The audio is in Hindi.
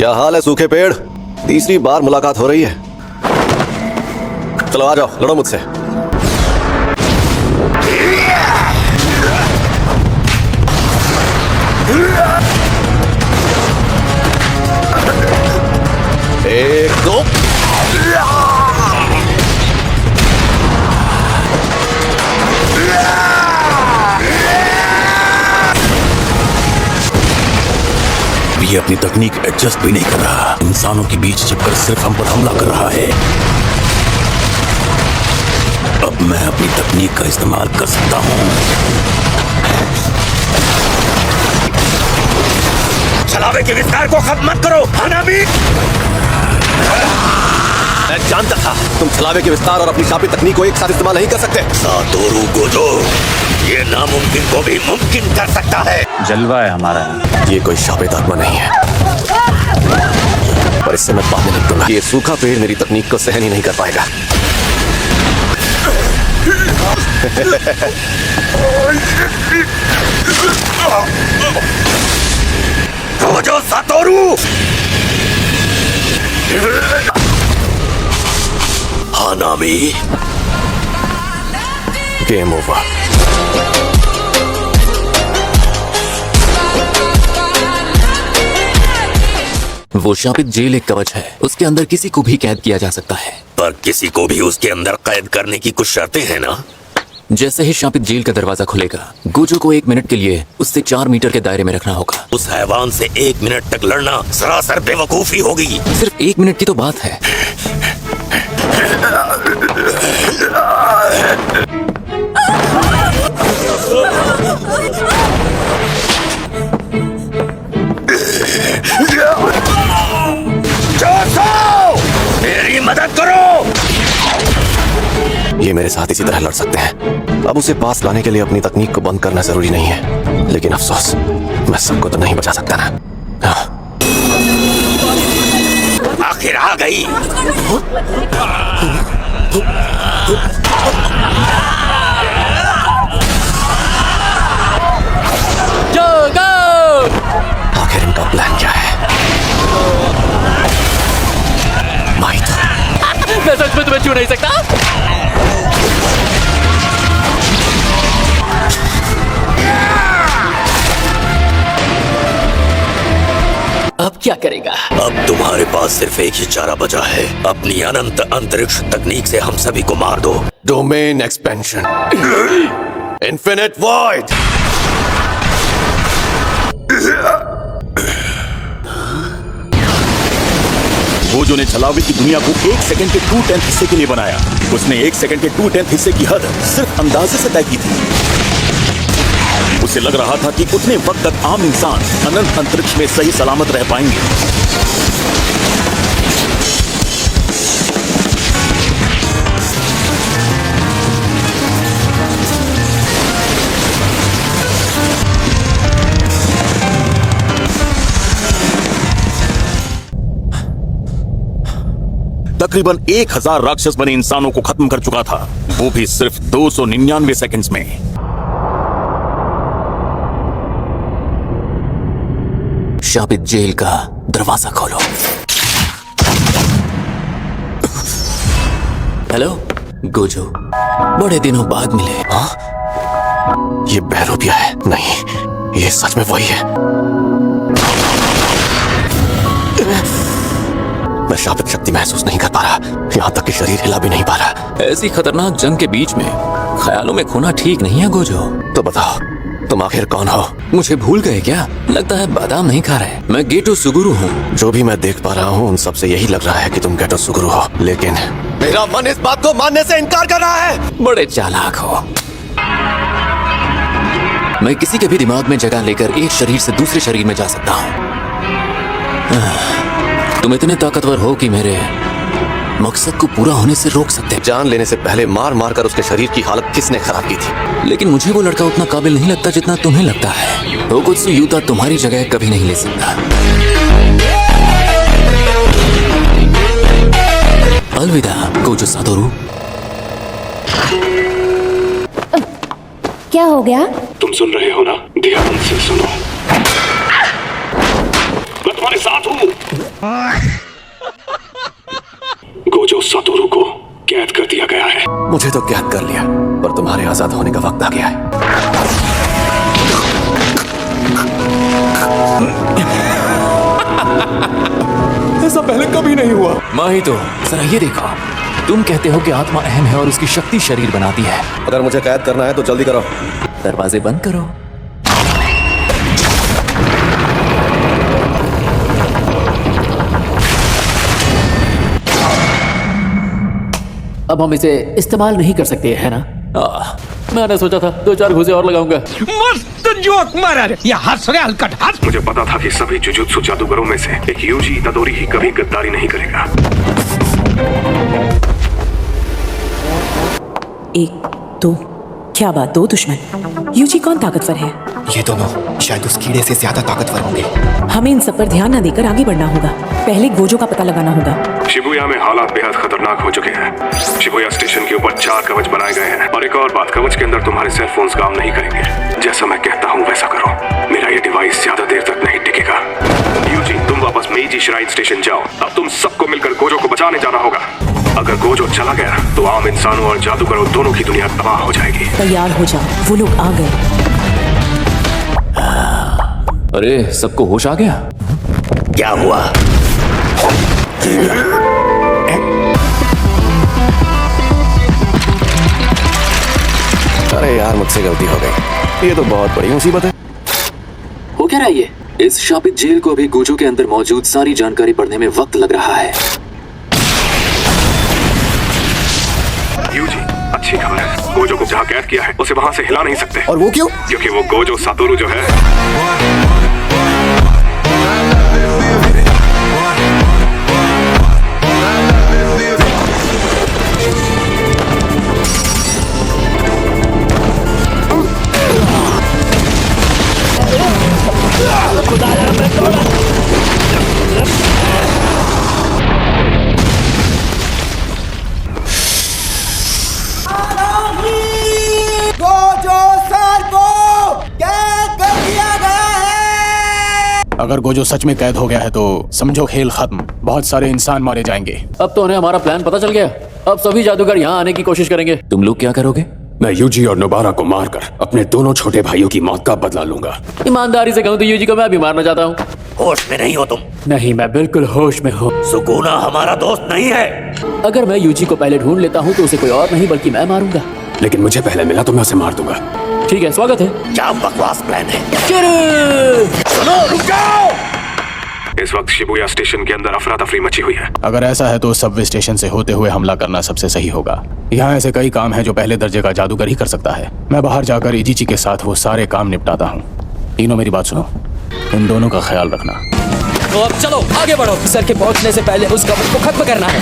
क्या हाल है सूखे पेड़? तीसरी बार मुलाकात हो रही है। चलो आ जाओ, लड़ो मुझसे। एक दो। ये अपनी तकनीक एडजस्ट भी नहीं कर रहा। इंसानों के बीच छिपकर सिर्फ हम पर हमला कर रहा है। अब मैं अपनी तकनीक का इस्तेमाल कर सकता हूँ। छलावे के विस्तार को खत्म मत करो हानामी। मैं जानता था तुम छलावे के विस्तार और अपनी शापित तकनीक को एक साथ इस्तेमाल नहीं कर सकते। सातोरू गोजो, ये नामुमकिन को भी मुमकिन कर सकता है। जलवा है हमारा। ये कोई शापित आत्मा नहीं है, पर इससे मैं बात नहीं दूंगा। ये सूखा पेड़ मेरी तकनीक को सहन ही नहीं कर पाएगा। Gojo Satoru. Hanami. Game over. वो शापित जेल एक कवच है, उसके अंदर किसी को भी कैद किया जा सकता है। पर किसी को भी उसके अंदर कैद करने की कुछ शर्तें हैं ना? जैसे ही शापित जेल का दरवाजा खुलेगा, गोजो को 1 मिनट के लिए उससे 4 मीटर के दायरे में रखना होगा। उस हैवान से 1 मिनट तक लड़ना सरासर बेवकूफी होगी। सिर्फ 1 मिनट की तो बात है। मेरी मदद करो। ये मेरे साथ इसी तरह लड़ सकते हैं। अब उसे पास लाने के लिए अपनी तकनीक को बंद करना जरूरी नहीं है, लेकिन अफसोस मैं सबको तो नहीं बचा सकता ना। आखिर आ गई। आखिर इनका प्लान क्या है? मैं सच में तुम्हें छू नहीं सकता। अब क्या करेगा? अब तुम्हारे पास सिर्फ एक ही चारा बचा है। अपनी अनंत अंतरिक्ष तकनीक से हम सभी को मार दो। Domain expansion. Infinite void. Gojo ने छलावे की दुनिया को 1 सेकंड के 2/10 हिस्से के लिए बनाया। उसने 1 सेकंड के 2/10 हिस्से की हद सिर्फ अंदाजे से तय की थी। उसे लग रहा था कि उतने वक्त तक आम इंसान अनंत अंतरिक्ष में सही सलामत रह पाएंगे। तकरीबन 1000 राक्षस बने इंसानों को खत्म कर चुका था, वो भी सिर्फ 299 सेकंड्स में। शापित जेल का दरवाजा खोलो। हेलो गोजो, बड़े दिनों बाद मिले। हाँ? ये बहरूपिया है? नहीं, ये सच में वही है। मैं शापित शक्ति महसूस नहीं कर पा रहा, यहाँ तक कि शरीर हिला भी नहीं पा रहा। ऐसी खतरनाक जंग के बीच में ख्यालों में खोना ठीक नहीं है गोजो। तो बताओ, तुम आखिर कौन हो? मुझे भूल गए क्या? लगता है बादाम नहीं खा रहे। मैं गेटो सुगुरु हूँ। जो भी मैं देख पा रहा हूँ उन सबसे यही लग रहा है कि तुम गेटो सुगुरु हो, लेकिन मेरा मन इस बात को मानने से इनकार कर रहा है। बड़े चालाक हो। मैं किसी के भी दिमाग में जगह लेकर एक शरीर से दूसरे शरीर में जा सकता हूँ। तुम इतने ताकतवर हो कि मेरे मकसद को पूरा होने से रोक सकते। जान लेने से पहले मार मार कर उसके शरीर की हालत किसने खराब की थी? लेकिन मुझे वो लड़का उतना काबिल नहीं लगता जितना तुम्हें लगता है। होकुत्सु यूता तुम्हारी जगह कभी नहीं ले सकता। अलविदा गोजो सातोरू। क्या हो गया? तुम सुन रहे हो ना? ध्यान से सुनो। मैं तुम्हारे साथ हूँ। गोजो सातोरू को कैद कर दिया गया है। मुझे तो कैद कर लिया, पर तुम्हारे आजाद होने का वक्त आ गया है। ऐसा पहले कभी नहीं हुआ। माही तो जरा ये देखो, तुम कहते हो कि आत्मा अहम है और उसकी शक्ति शरीर बनाती है। अगर मुझे कैद करना है तो जल्दी करो। दरवाजे बंद करो। अब हम इसे इस्तेमाल नहीं कर सकते, है ना? मैंने सोचा था 2-4 घुसे और लगाऊंगा। मस्त जोक मारा रे, ये हंस रे हलकट हंस। मुझे पता था कि सभी जुजुत्सु जादूगरों में से एक यूजी इतादोरी ही कभी गद्दारी नहीं करेगा। 1, 2, क्या बात, 2 दुश्मन? यूजी कौन ताकतवर है? ये दोनों शायद उस कीड़े से ज्यादा ताकतवर होंगे। हमें इन सब पर ध्यान न देकर आगे बढ़ना होगा। पहले गोजो का पता लगाना होगा। शिबुया में हालात बेहद खतरनाक हो चुके हैं। शिबुया स्टेशन के ऊपर 4 कवच बनाए गए हैं और एक और बात, कवच के अंदर तुम्हारे सेल फोन्स काम नहीं करेंगे। जैसा मैं कहता हूँ वैसा करो, मेरा ये डिवाइस ज्यादा देर तक नहीं टिकेगा। यूजी, तुम वापस मेइजी श्राइन स्टेशन जाओ। अब तुम सबको मिलकर गोजो को बचाने जाना होगा। अगर गोजो चला गया तो आम इंसानों और जादूगरों दोनों की दुनिया तबाह हो जाएगी। तैयार हो जाओ, वो लोग आ गए। अरे सबको होश आ गया? क्या हुआ? अरे यार, मुझसे गलती हो गई। ये तो बहुत बड़ी मुसीबत है। हो क्या रहा है ये? इस शापित जेल को अभी गोजो के अंदर मौजूद सारी जानकारी पढ़ने में वक्त लग रहा है। यूजी, अच्छी खबर है। गोजो को जहाँ कैद किया है उसे वहाँ से हिला नहीं सकते। और वो क्यों? क्योंकि वो गोजो सातोरू जो है अगर गोजो सच में कैद हो गया है तो समझो खेल खत्म। बहुत सारे इंसान मारे जाएंगे। अब तो उन्हें हमारा प्लान पता चल गया। अब सभी जादूगर यहाँ आने की कोशिश करेंगे। तुम लोग क्या करोगे? मैं यूजी और नोबारा को मारकर अपने दोनों छोटे भाइयों की मौत का बदला लूंगा। ईमानदारी से कहूँ तो यूजी को मैं भी मारना चाहता हूँ। होश में नहीं हो तुम? नहीं, मैं बिल्कुल होश में हूँ। सुकूना हमारा दोस्त नहीं है। अगर मैं यूजी को पहले ढूंढ लेता हूँ तो उसे कोई और नहीं बल्कि मैं मारूंगा। लेकिन मुझे पहले मिला तो मैं उसे मार दूंगा। ठीक है, स्वागत है। क्या बकवास प्लान है? सुनो, रुक जाओ। इस वक्त शिबुया स्टेशन के अंदर अफरा तफरी मची हुई है। अगर ऐसा है तो सबवे स्टेशन से होते हुए हमला करना सबसे सही होगा। यहाँ ऐसे कई काम हैं जो पहले दर्जे का जादूगर ही कर सकता है। मैं बाहर जाकर इजीची के साथ वो सारे काम निपटाता हूँ। तीनों मेरी बात सुनो, इन दोनों का ख्याल रखना। तो अब चलो आगे बढ़ो। सर के पहुंचने से पहले उस कवच को खत्म करना है।